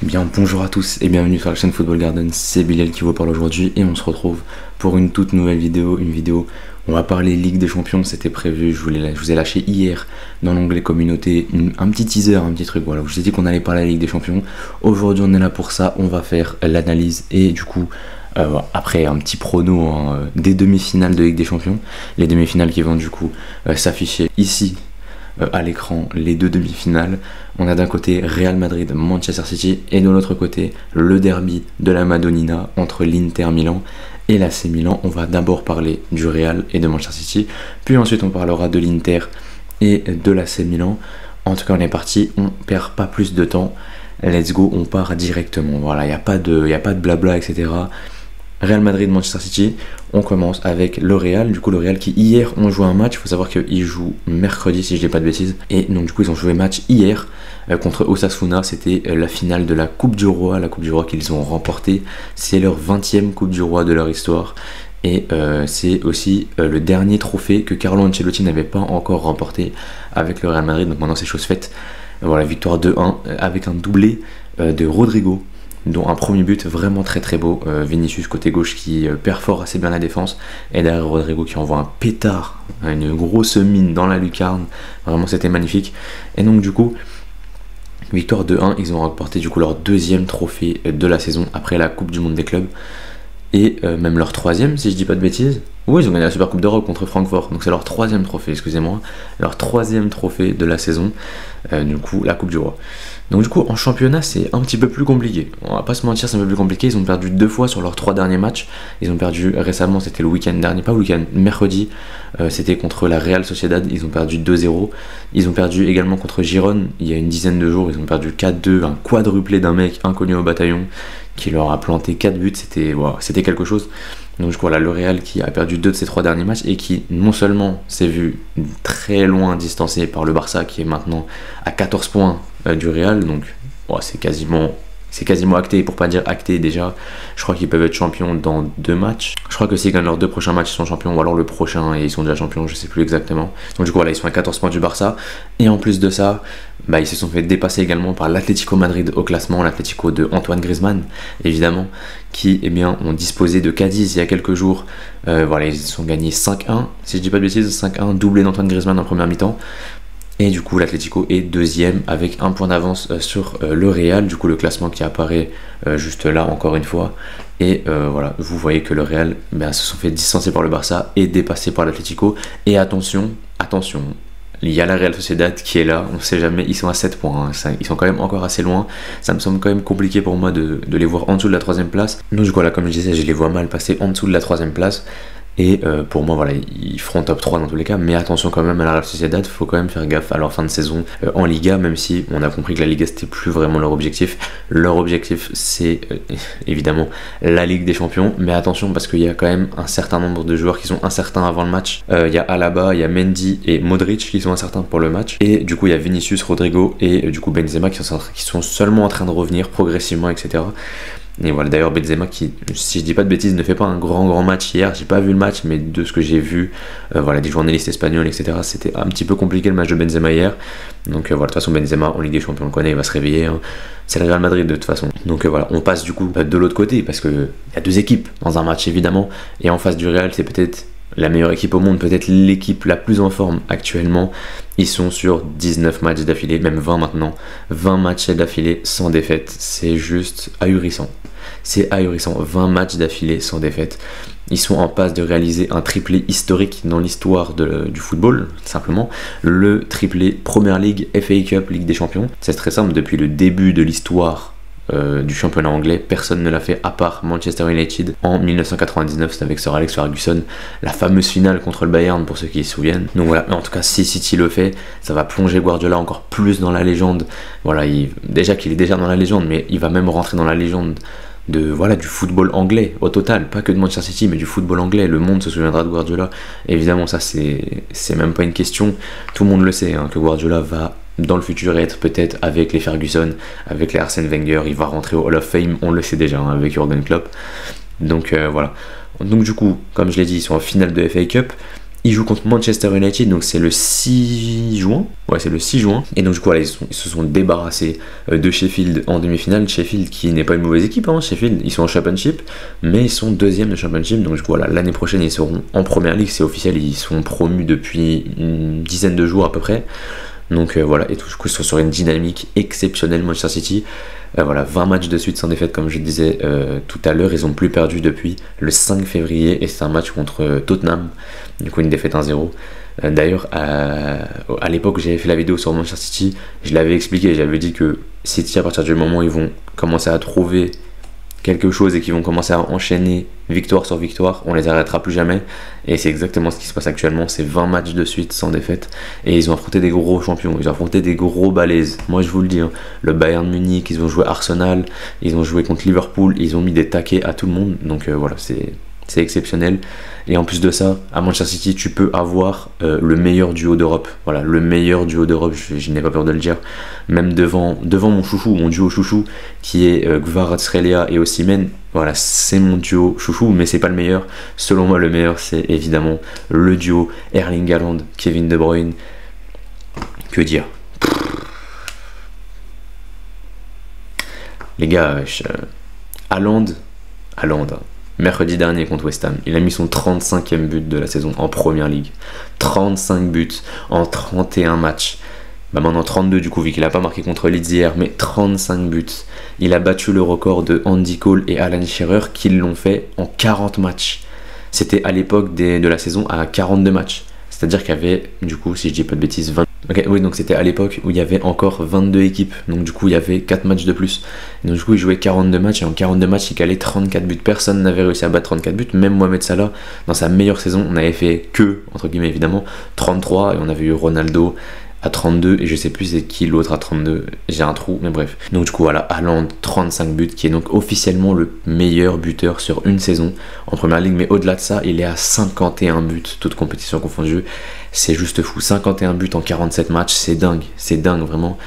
Eh bien bonjour à tous et bienvenue sur la chaîne Football Garden, c'est Bilal qui vous parle aujourd'hui et on se retrouve pour une toute nouvelle vidéo, on va parler Ligue des Champions, c'était prévu, je vous ai lâché hier dans l'onglet communauté un petit teaser, un petit truc, voilà, je vous ai dit qu'on allait parler de la Ligue des Champions, aujourd'hui on est là pour ça, on va faire l'analyse et du coup après un petit prono des demi-finales de Ligue des Champions, les demi-finales qui vont du coup s'afficher ici à l'écran, les deux demi-finales. On a d'un côté Real Madrid, Manchester City et de l'autre côté le derby de la Madonnina entre l'Inter Milan et l'AC Milan. On va d'abord parler du Real et de Manchester City, puis ensuite on parlera de l'Inter et de l'AC Milan. En tout cas on est parti, on perd pas plus de temps, let's go, on part directement. Voilà, il n'y a pas de blabla, etc. Real Madrid, Manchester City, on commence avec le Real, du coup le Real qui hier ont joué un match, il faut savoir qu'ils jouent mercredi si je dis pas de bêtises, et donc du coup ils ont joué match hier contre Osasuna, c'était la finale de la Coupe du Roi, qu'ils ont remportée, c'est leur 20e Coupe du Roi de leur histoire, et c'est aussi le dernier trophée que Carlo Ancelotti n'avait pas encore remporté avec le Real Madrid, donc maintenant c'est chose faite. Voilà, victoire 2-1 avec un doublé de Rodrigo, dont un premier but vraiment très beau, Vinicius côté gauche qui perfore assez bien la défense, et derrière Rodrigo qui envoie un pétard, une grosse mine dans la lucarne, vraiment c'était magnifique. Et donc du coup, victoire 2-1, ils ont remporté du coup leur deuxième trophée de la saison après la Coupe du Monde des clubs, et même leur troisième si je dis pas de bêtises. Oui, ils ont gagné la Super Coupe d'Europe contre Francfort, donc c'est leur troisième trophée, excusez-moi, leur troisième trophée de la saison, du coup la Coupe du Roi. Donc du coup en championnat c'est un petit peu plus compliqué, on va pas se mentir, c'est un peu plus compliqué, ils ont perdu 2 fois sur leurs 3 derniers matchs, ils ont perdu récemment, c'était le week-end dernier, pas week-end, mercredi, c'était contre la Real Sociedad, ils ont perdu 2-0, ils ont perdu également contre Girone, il y a une dizaine de jours, ils ont perdu 4-2, un quadruplé d'un mec inconnu au bataillon, qui leur a planté 4 buts, c'était quelque chose. Donc voilà, le Real qui a perdu 2 de ses 3 derniers matchs et qui non seulement s'est vu très loin distancé par le Barça qui est maintenant à 14 points du Real, donc c'est quasiment acté, pour pas dire acté déjà. Je crois qu'ils peuvent être champions dans 2 matchs. Je crois que s'ils gagnent leurs 2 prochains matchs, ils sont champions, ou alors le prochain et ils sont déjà champions, je sais plus exactement. Donc du coup voilà, ils sont à 14 points du Barça. Et en plus de ça, ils se sont fait dépasser également par l'Atlético Madrid au classement, l'Atlético de Antoine Griezmann, évidemment, qui ont disposé de Cadiz il y a quelques jours. Voilà, ils sont gagnés 5-1, si je dis pas de bêtises, 5-1, doublé d'Antoine Griezmann en première mi-temps. Et du coup l'Atlético est deuxième avec 1 point d'avance sur le Real, du coup le classement qui apparaît juste là encore une fois. Et voilà, vous voyez que le Real se sont fait distancer par le Barça et dépassé par l'Atlético. Et attention, il y a la Real Sociedad qui est là, on ne sait jamais, ils sont à 7 points, ils sont quand même encore assez loin, ça me semble quand même compliqué pour moi de les voir en dessous de la 3ème place. Donc du coup là, comme je disais, je les vois mal passer en dessous de la 3ème place. Et pour moi voilà, ils feront top 3 dans tous les cas, mais attention quand même à la Real Sociedad, il faut quand même faire gaffe à leur fin de saison en Liga, même si on a compris que la Liga c'était plus vraiment leur objectif. Leur objectif c'est évidemment la Ligue des Champions, mais attention parce qu'il y a quand même un certain nombre de joueurs qui sont incertains avant le match. Il y a Alaba, il y a Mendy et Modric qui sont incertains pour le match, et du coup il y a Vinicius, Rodrigo et du coup Benzema qui sont seulement en train de revenir progressivement, etc. Et voilà, d'ailleurs Benzema qui, si je dis pas de bêtises, ne fait pas un grand match hier, j'ai pas vu le match, mais de ce que j'ai vu, des journalistes espagnols, etc., c'était un petit peu compliqué le match de Benzema hier. Donc voilà, de toute façon Benzema en Ligue des Champions on le connaît, il va se réveiller, hein. C'est le Real Madrid de toute façon. Donc voilà, on passe du coup de l'autre côté, parce qu'il y a 2 équipes dans un match évidemment, et en face du Real c'est peut-être la meilleure équipe au monde, peut-être l'équipe la plus en forme actuellement. Ils sont sur 19 matchs d'affilée, même 20 maintenant, 20 matchs d'affilée sans défaite, c'est juste ahurissant. C'est ahurissant, 20 matchs d'affilée sans défaite. Ils sont en passe de réaliser un triplé historique dans l'histoire du football, simplement. Le triplé Premier League, FA Cup, Ligue des Champions. C'est très simple, depuis le début de l'histoire du championnat anglais, personne ne l'a fait à part Manchester United en 1999, c'était avec Sir Alex Ferguson, la fameuse finale contre le Bayern pour ceux qui se souviennent. Donc voilà, en tout cas si City le fait, ça va plonger Guardiola encore plus dans la légende. Voilà, déjà qu'il est déjà dans la légende, mais il va même rentrer dans la légende du football anglais au total, pas que de Manchester City mais du football anglais. Le monde se souviendra de Guardiola, évidemment, ça c'est même pas une question, tout le monde le sait, hein, que Guardiola va dans le futur être peut-être avec les Ferguson, avec les Arsène Wenger, il va rentrer au Hall of Fame, on le sait déjà, hein, avec Jürgen Klopp. Donc voilà, donc du coup comme je l'ai dit, ils sont en finale de FA Cup. Ils jouent contre Manchester United, donc c'est le 6 juin. Ouais, c'est le 6 juin. Et donc du coup, voilà, ils se sont débarrassés de Sheffield en demi-finale. Sheffield qui n'est pas une mauvaise équipe, hein. Sheffield, ils sont en Championship, mais ils sont deuxième de Championship. Donc du coup, voilà, l'année prochaine, ils seront en Première Ligue, c'est officiel. Ils sont promus depuis une dizaine de jours à peu près. Donc voilà, et tout, du coup, ils sont sur une dynamique exceptionnelle, Manchester City. Voilà, 20 matchs de suite sans défaite, comme je le disais tout à l'heure. Ils n'ont plus perdu depuis le 5 février, et c'est un match contre Tottenham. Du coup, une défaite 1-0. D'ailleurs, à l'époque où j'avais fait la vidéo sur Manchester City, je l'avais expliqué, j'avais dit que City, à partir du moment où ils vont commencer à trouver quelque chose et qu'ils vont commencer à enchaîner victoire sur victoire, on les arrêtera plus jamais. Et c'est exactement ce qui se passe actuellement. C'est 20 matchs de suite sans défaite, et ils ont affronté des gros champions, ils ont affronté des gros balaises. Moi je vous le dis, hein, le Bayern Munich, ils ont joué Arsenal, ils ont joué contre Liverpool, ils ont mis des taquets à tout le monde. Donc voilà, c'est exceptionnel. Et en plus de ça, à Manchester City, tu peux avoir le meilleur duo d'Europe. Voilà, le meilleur duo d'Europe, je n'ai pas peur de le dire. Même devant mon chouchou, mon duo chouchou, qui est Kvaratskhelia et Osimhen. Voilà, c'est mon duo chouchou, mais c'est pas le meilleur. Selon moi, le meilleur, c'est évidemment le duo Erling Haaland, Kevin De Bruyne. Que dire? Les gars, Haaland, mercredi dernier contre West Ham, il a mis son 35e but de la saison en Première Ligue. 35 buts en 31 matchs. Bah maintenant 32 du coup, vu qu'il n'a pas marqué contre Leeds hier, mais 35 buts. Il a battu le record de Andy Cole et Alan Shearer qui l'ont fait en 40 matchs. C'était à l'époque de la saison à 42 matchs. C'est-à-dire qu'il y avait, du coup, si je dis pas de bêtises, 20... Okay, oui, donc c'était à l'époque où il y avait encore 22 équipes. Donc du coup, il y avait 4 matchs de plus. Et donc du coup, il jouait 42 matchs. Et en 42 matchs, il calait 34 buts. Personne n'avait réussi à battre 34 buts. Même Mohamed Salah, dans sa meilleure saison, on n'avait fait que, entre guillemets évidemment, 33. Et on avait eu Ronaldo à 32. Et je sais plus c'est qui l'autre à 32. J'ai un trou, mais bref. Donc du coup, voilà, Haaland, 35 buts, qui est donc officiellement le meilleur buteur sur une saison en Première Ligue. Mais au-delà de ça, il est à 51 buts, toutes compétitions confondues. C'est juste fou, 51 buts en 47 matchs, c'est dingue vraiment.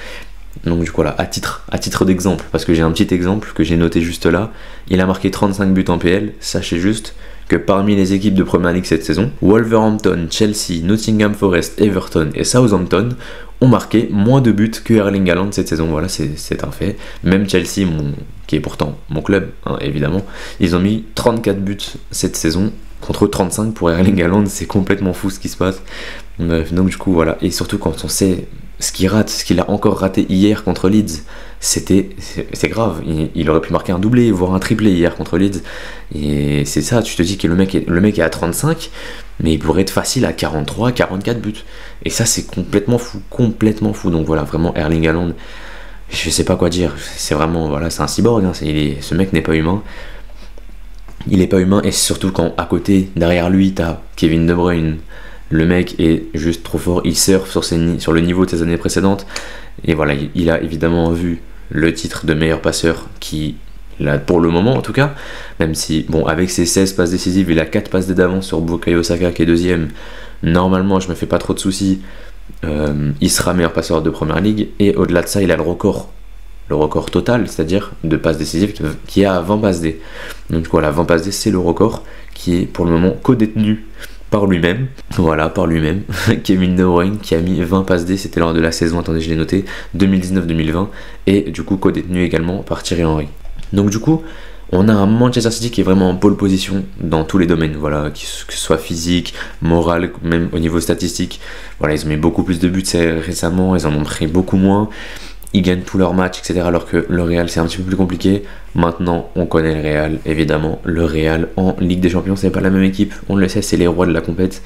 Donc du coup là, à titre d'exemple, parce que j'ai un petit exemple que j'ai noté juste là, il a marqué 35 buts en PL. Sachez juste que parmi les équipes de Première Ligue cette saison, Wolverhampton, Chelsea, Nottingham Forest, Everton et Southampton ont marqué moins de buts que Erling Haaland cette saison. Voilà, c'est un fait. Même Chelsea, qui est pourtant mon club, hein, évidemment, ils ont mis 34 buts cette saison contre 35 pour Erling Haaland. C'est complètement fou ce qui se passe. Bref, donc du coup voilà, et surtout quand on sait ce qu'il a encore raté hier contre Leeds, c'est grave. Il aurait pu marquer un doublé, voire un triplé hier contre Leeds, et c'est ça, tu te dis que le mec est à 35, mais il pourrait être facile à 43, 44 buts, et ça c'est complètement fou. Donc voilà, vraiment Erling Haaland, je sais pas quoi dire, c'est vraiment, voilà, c'est un cyborg, hein, ce mec n'est pas humain. Il est pas humain, et surtout quand à côté, derrière lui, t'as Kevin De Bruyne. Le mec est juste trop fort, il surfe sur le niveau de ses années précédentes. Et voilà, il a évidemment vu le titre de meilleur passeur qui là pour le moment en tout cas, même si bon, avec ses 16 passes décisives, il a 4 passes d'avance sur Bukayo Saka qui est deuxième. Normalement, je me fais pas trop de soucis, il sera meilleur passeur de Première Ligue, et au-delà de ça, il a le record total, c'est-à-dire de passes décisives, qui est à 20 passes D. Donc voilà, 20 passes D, c'est le record qui est pour le moment co-détenu par lui-même. Voilà, par lui-même. Kevin De Bruyne qui a mis 20 passes D, c'était lors de la saison, attendez, je l'ai noté, 2019-2020, et du coup co-détenu également par Thierry Henry. Donc du coup, on a un Manchester City qui est vraiment en pole position dans tous les domaines, voilà, que ce soit physique, moral, même au niveau statistique. Voilà, ils ont mis beaucoup plus de buts récemment, ils en ont pris beaucoup moins. Ils gagnent tous leurs matchs, etc. Alors que le Real, c'est un petit peu plus compliqué. Maintenant, on connaît le Real, évidemment. Le Real en Ligue des Champions, c'est pas la même équipe. On le sait, c'est les rois de la compète.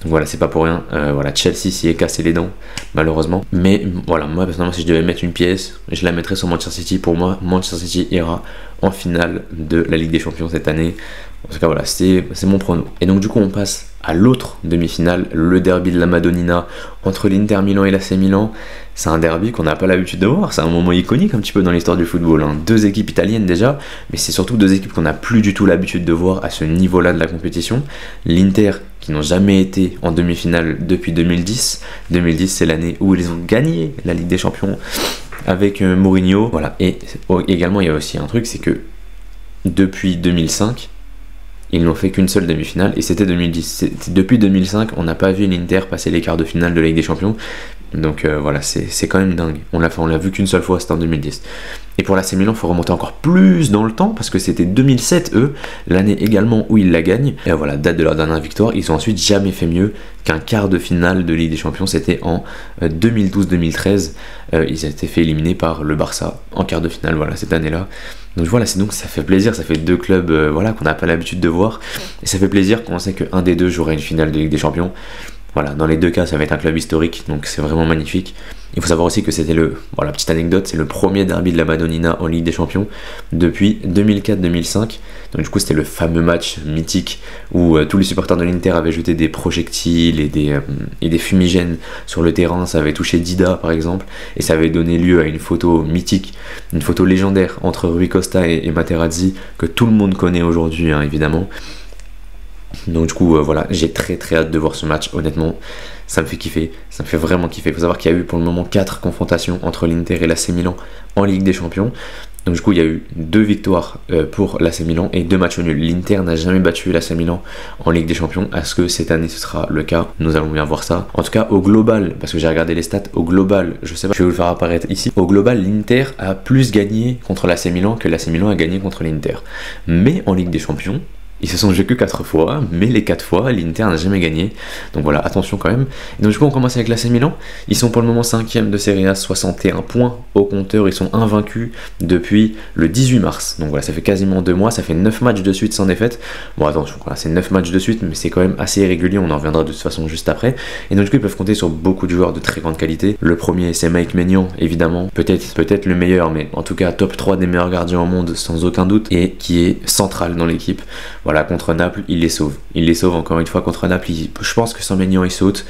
Donc voilà, c'est pas pour rien. Voilà, Chelsea s'y est cassé les dents, malheureusement. Mais voilà, moi, personnellement, si je devais mettre une pièce, je la mettrais sur Manchester City. Pour moi, Manchester City ira en finale de la Ligue des Champions cette année. En tout cas, voilà, c'est mon prono. Et donc, du coup, on passe à l'autre demi-finale, le derby de la Madonnina entre l'Inter Milan et l'AC Milan. C'est un derby qu'on n'a pas l'habitude de voir, c'est un moment iconique un petit peu dans l'histoire du football, hein. Deux équipes italiennes déjà, mais c'est surtout deux équipes qu'on n'a plus du tout l'habitude de voir à ce niveau-là de la compétition. L'Inter qui n'ont jamais été en demi-finale depuis 2010. 2010, c'est l'année où ils ont gagné la Ligue des Champions avec Mourinho. Voilà. Et également, il y a aussi un truc, c'est que depuis 2005, ils n'ont fait qu'une seule demi-finale et c'était 2010. Depuis 2005, on n'a pas vu l'Inter passer les quarts de finale de la Ligue des Champions. Donc voilà, c'est quand même dingue. On l'a vu qu'une seule fois, c'était en 2010. Et pour l'AC Milan, il faut remonter encore plus dans le temps parce que c'était 2007, eux, l'année également où ils la gagnent. Et voilà, date de leur dernière victoire. Ils ont ensuite jamais fait mieux qu'un quart de finale de Ligue des Champions. C'était en 2012-2013. Ils ont été fait éliminer par le Barça en quart de finale, voilà, cette année-là. Donc voilà, donc ça fait plaisir, ça fait deux clubs voilà, qu'on n'a pas l'habitude de voir. Et ça fait plaisir quand on sait qu'un des deux jouera une finale de Ligue des Champions. Voilà, dans les deux cas, ça va être un club historique, donc c'est vraiment magnifique. Il faut savoir aussi que c'était voilà, petite anecdote, c'est le premier derby de la Madonnina en Ligue des Champions depuis 2004-2005. Donc du coup, c'était le fameux match mythique où tous les supporters de l'Inter avaient jeté des projectiles et des fumigènes sur le terrain. Ça avait touché Dida, par exemple, et ça avait donné lieu à une photo mythique, une photo légendaire entre Rui Costa et Materazzi, que tout le monde connaît aujourd'hui, hein, évidemment. Donc du coup voilà, j'ai très hâte de voir ce match, honnêtement ça me fait kiffer, ça me fait vraiment kiffer. Il faut savoir qu'il y a eu pour le moment 4 confrontations entre l'Inter et l'AC Milan en Ligue des Champions. Donc du coup il y a eu 2 victoires pour l'AC Milan et 2 matchs nuls. L'Inter n'a jamais battu l'AC Milan en Ligue des Champions. Est-ce que cette année ce sera le cas? Nous allons bien voir ça. En tout cas au global, parce que j'ai regardé les stats, au global, je sais pas, je vais vous le faire apparaître ici. Au global, l'Inter a plus gagné contre l'AC Milan que l'AC Milan a gagné contre l'Inter. Mais en Ligue des Champions, ils se sont joués que 4 fois, mais les 4 fois, l'Inter n'a jamais gagné. Donc voilà, attention quand même. Et donc du coup, on commence avec l'AC Milan. Ils sont pour le moment 5e de Serie A, 61 points au compteur. Ils sont invaincus depuis le 18 mars. Donc voilà, ça fait quasiment 2 mois. Ça fait 9 matchs de suite sans défaite. Bon, attention, voilà, c'est 9 matchs de suite, mais c'est quand même assez irrégulier. On en reviendra de toute façon juste après. Et donc du coup, ils peuvent compter sur beaucoup de joueurs de très grande qualité. Le premier, c'est Mike Maignan, évidemment. Peut-être le meilleur, mais en tout cas, top 3 des meilleurs gardiens au monde, sans aucun doute. Et qui est central dans l'équipe. Voilà, contre Naples, il les sauve. Il les sauve encore une fois contre Naples. Je pense que sans Maignan, il saute.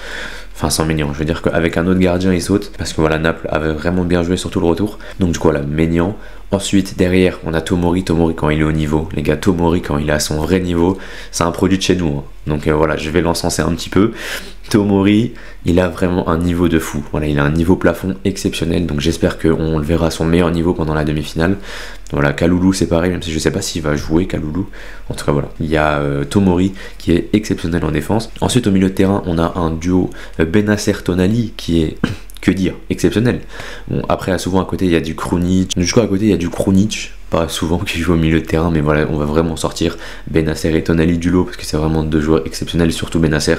Enfin, sans Maignan, je veux dire qu'avec un autre gardien, il saute. Parce que voilà, Naples avait vraiment bien joué, surtout le retour. Donc, du coup, voilà, Maignan. Ensuite, derrière, on a Tomori. Tomori, quand il est au niveau. Les gars, Tomori, quand il est à son vrai niveau, c'est un produit de chez nous. Hein. Donc, voilà, je vais l'encenser un petit peu. Tomori, il a vraiment un niveau de fou. Voilà, il a un niveau plafond exceptionnel. Donc, j'espère qu'on le verra à son meilleur niveau pendant la demi-finale. Voilà, Kaloulou, c'est pareil, même si je sais pas s'il va jouer Kaloulou. En tout cas, voilà. Il y a Tomori qui est exceptionnel en défense. Ensuite, au milieu de terrain, on a un duo Bennacer-Tonali qui est... que dire, exceptionnel. Bon, après, souvent à côté, il y a du Krunic. Du coup, à côté, il y a du Krunic, pas souvent, qui joue au milieu de terrain, mais voilà, on va vraiment sortir Bennacer et Tonali du lot, parce que c'est vraiment 2 joueurs exceptionnels, surtout Bennacer.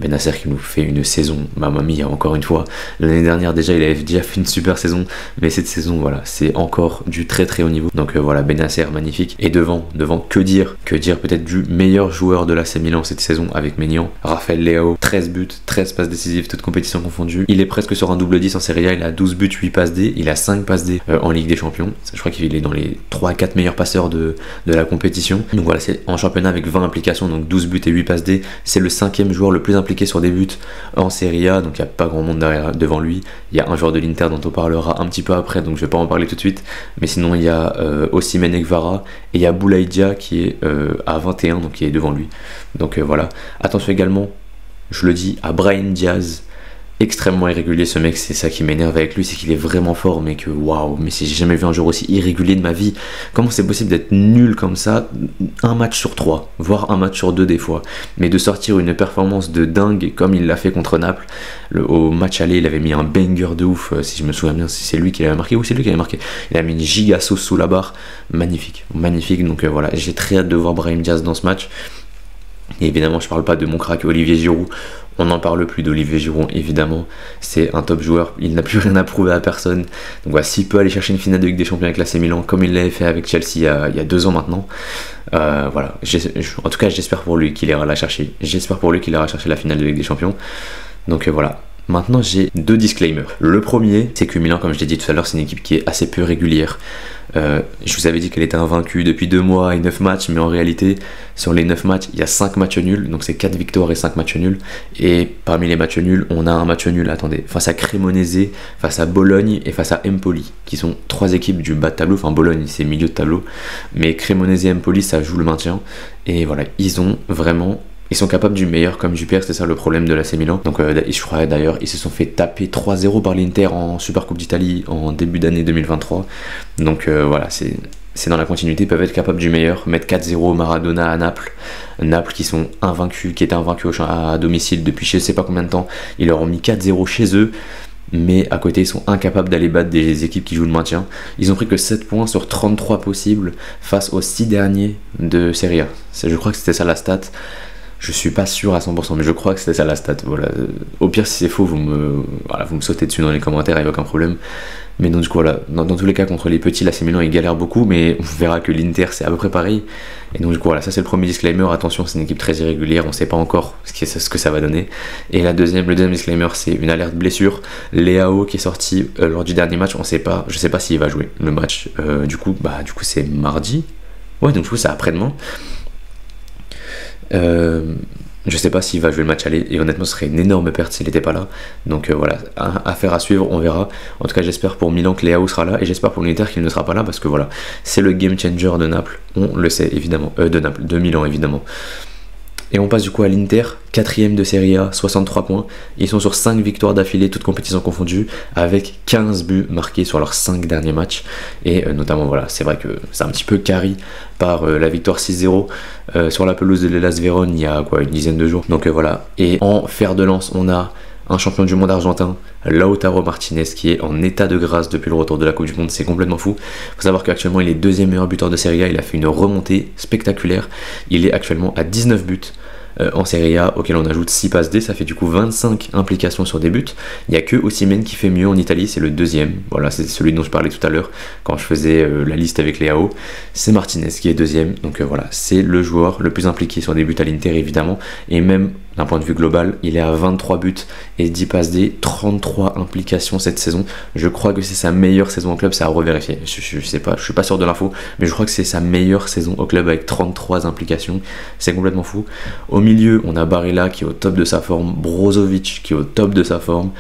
Bennacer qui nous fait une saison, mamma mia, encore une fois. L'année dernière, déjà, il avait déjà fait une super saison, mais cette saison, voilà, c'est encore du très haut niveau. Donc voilà, Bennacer, magnifique. Et devant, que dire peut-être du meilleur joueur de l'AC Milan cette saison, avec Maignan, Raphaël Leao, 13 buts, 13 passes décisives, toutes compétitions confondues. Il est presque sur un double 10 en Serie A, il a 12 buts, 8 passes D, il a 5 passes D en Ligue des Champions. Je crois qu'il est dans les 3-4 meilleurs passeurs de la compétition. Donc voilà, c'est en championnat avec 20 implications, donc 12 buts et 8 passes D. C'est le 5e joueur le plus impliqué sur des buts en Serie A, donc il n'y a pas grand monde devant lui. Il y a un joueur de l'Inter dont on parlera un petit peu après, donc je vais pas en parler tout de suite. Mais sinon, il y a Osimhen et Kvara, et il y a Boulaïdia qui est à 21, donc qui est devant lui. Donc voilà. Attention également, je le dis, à Brahim Diaz. Extrêmement irrégulier ce mec, c'est ça qui m'énerve avec lui, c'est qu'il est vraiment fort, mais que waouh, mais j'ai jamais vu un joueur aussi irrégulier de ma vie. Comment c'est possible d'être nul comme ça, un match sur 3, voire un match sur 2 des fois, mais de sortir une performance de dingue comme il l'a fait contre Naples. Au match aller, il avait mis un banger de ouf, si je me souviens bien, si c'est lui qui l'avait marqué, ou c'est lui qui l'avait marqué. Il a mis une giga sauce sous la barre, magnifique, magnifique. Donc voilà, j'ai très hâte de voir Brahim Diaz dans ce match. Et évidemment, je parle pas de mon crack Olivier Giroud. On n'en parle plus d'Olivier Giroud, évidemment. C'est un top joueur. Il n'a plus rien à prouver à personne. Donc voilà, s'il peut aller chercher une finale de Ligue des Champions avec l'AC Milan, comme il l'avait fait avec Chelsea il y a 2 ans maintenant, voilà. En tout cas, j'espère pour lui qu'il ira la chercher. J'espère pour lui qu'il ira chercher la finale de Ligue des Champions. Donc voilà. Maintenant, j'ai 2 disclaimers. Le premier, c'est que Milan, comme je l'ai dit tout à l'heure, c'est une équipe qui est assez peu régulière. Je vous avais dit qu'elle était invaincue depuis 2 mois et 9 matchs, mais en réalité, sur les 9 matchs, il y a 5 matchs nuls, donc c'est 4 victoires et 5 matchs nuls. Et parmi les matchs nuls, on a un match nul, attendez, face à Cremonese, face à Bologne et face à Empoli, qui sont 3 équipes du bas de tableau. Enfin, Bologne, c'est milieu de tableau, mais Cremonese et Empoli, ça joue le maintien. Et voilà, ils sont capables du meilleur comme du pire, c'est ça le problème de l'AC Milan. Donc je crois d'ailleurs, ils se sont fait taper 3-0 par l'Inter en Super Coupe d'Italie en début d'année 2023. Donc voilà, c'est dans la continuité, peuvent être capables du meilleur, mettre 4-0 Maradona à Naples. Naples qui sont invaincus, qui étaient invaincus à domicile depuis je sais pas combien de temps, ils leur ont mis 4-0 chez eux, mais à côté ils sont incapables d'aller battre des équipes qui jouent le maintien. Ils ont pris que 7 points sur 33 possibles face aux 6 derniers de Serie A. Je crois que c'était ça la stat. Je suis pas sûr à 100%, mais je crois que c'était ça la stat. Voilà. Au pire, si c'est faux, vous me sautez dessus dans les commentaires, il n'y a aucun problème. Mais donc, du coup, voilà. Dans tous les cas, contre les petits, l'AC Milan, ils galèrent beaucoup, mais on verra que l'Inter, c'est à peu près pareil. Et donc, du coup, voilà, ça c'est le premier disclaimer. Attention, c'est une équipe très irrégulière, on ne sait pas encore ce que ça va donner. Et le deuxième disclaimer, c'est une alerte blessure. Leao qui est sorti lors du dernier match, on sait pas, je sais pas s'il va jouer le match. Du coup, c'est mardi. Ouais, donc du coup, c'est après-demain. Je sais pas s'il va jouer le match aller, et honnêtement ce serait une énorme perte s'il n'était pas là. Donc voilà, affaire à suivre, on verra. En tout cas j'espère pour Milan que Leao sera là, et j'espère pour l'Inter qu'il ne sera pas là, parce que voilà, c'est le game changer de Naples, on le sait évidemment, de Milan évidemment. Et on passe du coup à l'Inter, 4ème de Serie A, 63 points. Ils sont sur 5 victoires d'affilée, toutes compétitions confondues, avec 15 buts marqués sur leurs 5 derniers matchs. Et notamment, voilà, c'est vrai que c'est un petit peu carry par la victoire 6-0 sur la pelouse de l'Hellas Vérone il y a une dizaine de jours. Donc voilà. Et en fer de lance, on a un champion du monde argentin, Lautaro Martinez, qui est en état de grâce depuis le retour de la Coupe du Monde. C'est complètement fou. Il faut savoir qu'actuellement il est deuxième meilleur buteur de Serie A, il a fait une remontée spectaculaire. Il est actuellement à 19 buts en Serie A, auquel on ajoute 6 passes D, ça fait du coup 25 implications sur des buts. Il n'y a que Osimhen qui fait mieux en Italie, c'est le deuxième. Voilà, c'est celui dont je parlais tout à l'heure quand je faisais la liste avec Leao. C'est Martinez qui est deuxième, donc voilà, c'est le joueur le plus impliqué sur des buts à l'Inter évidemment, et même d'un point de vue global, il est à 23 buts et 10 passes D, 33 implications cette saison. Je crois que c'est sa meilleure saison au club, c'est à revérifier. Je sais pas, je suis pas sûr de l'info, mais je crois que c'est sa meilleure saison au club avec 33 implications. C'est complètement fou. Au milieu, on a Barella qui est au top de sa forme, Brozovic qui est au top de sa forme,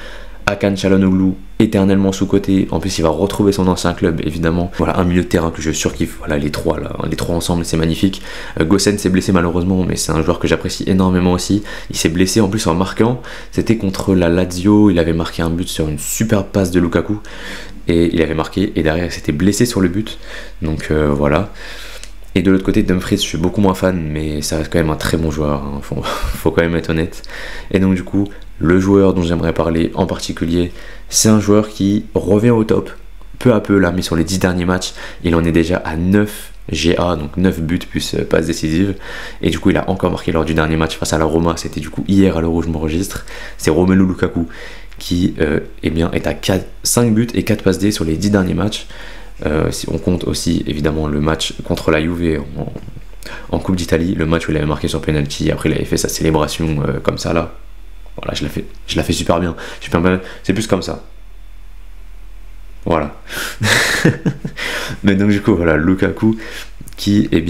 Hakan Çalhanoğlu éternellement sous-côté, en plus il va retrouver son ancien club évidemment. Voilà, un milieu de terrain que je surkiffe, voilà les trois là, les trois ensemble c'est magnifique. Gosens s'est blessé malheureusement, mais c'est un joueur que j'apprécie énormément aussi. Il s'est blessé en plus en marquant, c'était contre la Lazio, il avait marqué un but sur une superbe passe de Lukaku, et il avait marqué, et derrière il s'était blessé sur le but, donc voilà. Et de l'autre côté, Dumfries, je suis beaucoup moins fan, mais ça reste quand même un très bon joueur, hein. Faut quand même être honnête. Et donc du coup, le joueur dont j'aimerais parler en particulier, c'est un joueur qui revient au top, peu à peu là, mais sur les 10 derniers matchs, il en est déjà à 9 GA, donc 9 buts plus passes décisives. Et du coup, il a encore marqué lors du dernier match face à la Roma, c'était du coup hier à l'heure où je m'enregistre. C'est Romelu Lukaku qui est à 5 buts et 4 passes D sur les 10 derniers matchs. Si on compte aussi évidemment le match contre la Juve en Coupe d'Italie, le match où il avait marqué sur penalty, après il avait fait sa célébration comme ça là. Voilà, je la fais super bien. C'est plus comme ça. Voilà. Mais donc du coup voilà, Lukaku qui est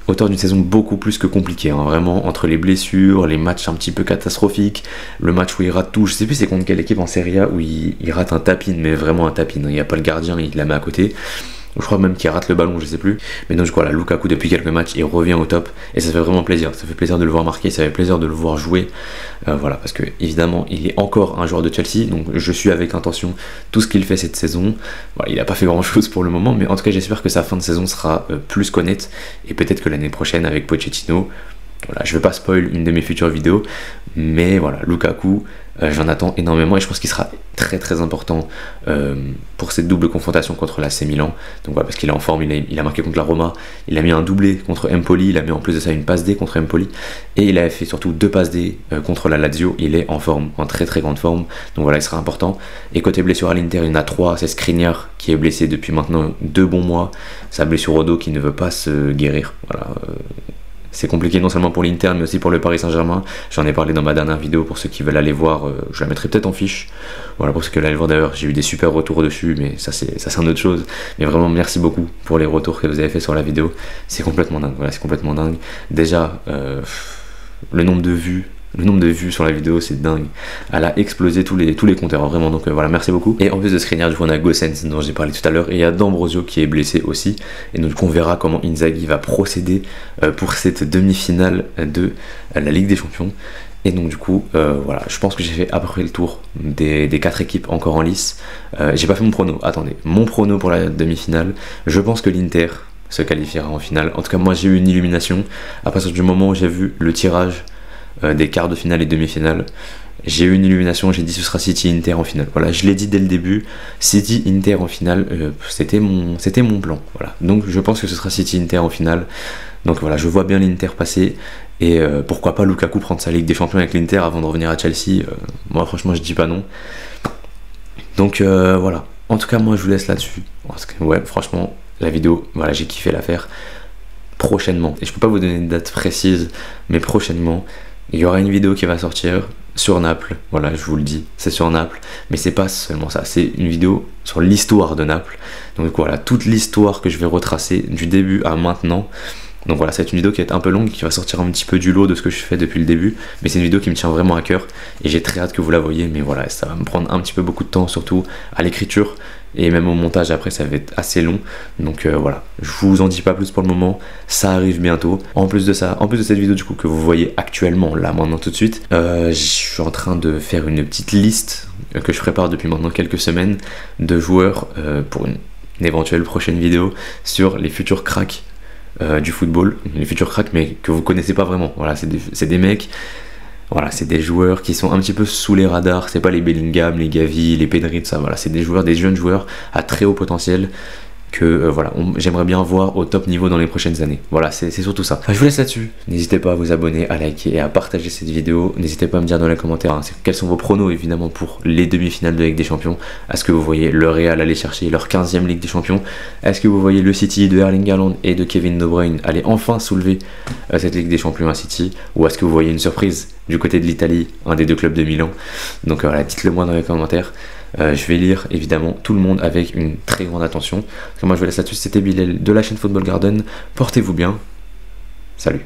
auteur d'une saison beaucoup plus que compliquée, hein, vraiment, entre les blessures, les matchs un petit peu catastrophiques, le match où il rate tout, je sais plus c'est contre quelle équipe en Serie A où il rate un tapin, mais vraiment un tapin, il n'y a pas le gardien, il la met à côté. Je crois même qu'il rate le ballon, je sais plus. Mais donc voilà, Lukaku depuis quelques matchs, il revient au top et ça fait vraiment plaisir. Ça fait plaisir de le voir marquer, ça fait plaisir de le voir jouer. Voilà, parce que évidemment, il est encore un joueur de Chelsea, donc je suis avec intention tout ce qu'il fait cette saison. Voilà, il n'a pas fait grand chose pour le moment, mais en tout cas, j'espère que sa fin de saison sera plus qu'honnête et peut-être que l'année prochaine avec Pochettino. Voilà, je vais pas spoil une de mes futures vidéos, mais voilà, Lukaku, j'en attends énormément et je pense qu'il sera très très important pour cette double confrontation contre l'AC Milan. Donc voilà, parce qu'il est en forme, il a marqué contre la Roma, il a mis un doublé contre Empoli, il a mis en plus de ça une passe D contre Empoli, et il a fait surtout 2 passes D contre la Lazio. Il est en forme, en très très grande forme, donc voilà, il sera important. Et côté blessure à l'Inter, il y en a 3, c'est Skriniar qui est blessé depuis maintenant 2 bons mois, sa blessure au dos qui ne veut pas se guérir, voilà. C'est compliqué non seulement pour l'Inter mais aussi pour le Paris Saint-Germain. J'en ai parlé dans ma dernière vidéo pour ceux qui veulent aller voir, je la mettrai peut-être en fiche. Voilà, pour ceux qui veulent aller voir d'ailleurs, j'ai eu des super retours dessus, mais ça c'est une autre chose. Mais vraiment merci beaucoup pour les retours que vous avez fait sur la vidéo. C'est complètement dingue, voilà, c'est complètement dingue. Déjà, le nombre de vues sur la vidéo, c'est dingue. Elle a explosé tous les compteurs, vraiment. Donc voilà, merci beaucoup. Et en plus de Skriniar, du coup, on a Gosens dont j'ai parlé tout à l'heure, et il y a D'Ambrosio qui est blessé aussi. Et donc, on verra comment Inzaghi va procéder pour cette demi-finale de la Ligue des Champions. Et donc du coup, voilà, je pense que j'ai fait à peu près le tour des 4 équipes encore en lice. J'ai pas fait mon prono, attendez, mon prono pour la demi-finale, je pense que l'Inter se qualifiera en finale. En tout cas, moi j'ai eu une illumination à partir du moment où j'ai vu le tirage des quarts de finale et demi-finale. J'ai eu une illumination, j'ai dit ce sera City-Inter en finale. Voilà, je l'ai dit dès le début, City-Inter en finale, c'était mon plan. Voilà. Donc je pense que ce sera City-Inter en finale. Donc voilà, je vois bien l'Inter passer. Et pourquoi pas Lukaku prendre sa Ligue des Champions avec l'Inter avant de revenir à Chelsea. Moi franchement je dis pas non. Donc voilà, en tout cas moi je vous laisse là-dessus. Parce que ouais, franchement, la vidéo, voilà, j'ai kiffé la faire. Prochainement, et je peux pas vous donner une date précise, mais prochainement, il y aura une vidéo qui va sortir sur Naples, voilà, je vous le dis, c'est sur Naples, mais c'est pas seulement ça, c'est une vidéo sur l'histoire de Naples. Donc voilà, toute l'histoire que je vais retracer du début à maintenant. Donc voilà, c'est une vidéo qui va être un peu longue, qui va sortir un petit peu du lot de ce que je fais depuis le début, mais c'est une vidéo qui me tient vraiment à cœur et j'ai très hâte que vous la voyez. Mais voilà, ça va me prendre un petit peu beaucoup de temps, surtout à l'écriture et même au montage après, ça va être assez long. Donc voilà, je vous en dis pas plus pour le moment, ça arrive bientôt. En plus de ça, en plus de cette vidéo du coup que vous voyez actuellement là maintenant tout de suite, je suis en train de faire une petite liste que je prépare depuis maintenant quelques semaines de joueurs pour une éventuelle prochaine vidéo sur les futurs cracks du football, les futurs cracks mais que vous connaissez pas vraiment. Voilà, c'est des mecs, voilà, c'est des joueurs qui sont un petit peu sous les radars, c'est pas les Bellingham, les Gavi, les Pedri, tout ça, voilà, c'est des joueurs, des jeunes joueurs à très haut potentiel que voilà, j'aimerais bien voir au top niveau dans les prochaines années. Voilà, c'est surtout ça. Enfin, je vous laisse là-dessus. N'hésitez pas à vous abonner, à liker et à partager cette vidéo. N'hésitez pas à me dire dans les commentaires quels sont vos pronos évidemment pour les demi-finales de Ligue des Champions. Est-ce que vous voyez le Real aller chercher leur 15e Ligue des Champions? Est-ce que vous voyez le City de Erling Haaland et de Kevin De Bruyne aller enfin soulever cette Ligue des Champions à City? Ou est-ce que vous voyez une surprise du côté de l'Italie, un des deux clubs de Milan? Donc voilà, dites-le moi dans les commentaires. Je vais lire évidemment tout le monde avec une très grande attention. Moi je vous laisse là-dessus, c'était Bilal de la chaîne Football Garden. Portez-vous bien. Salut.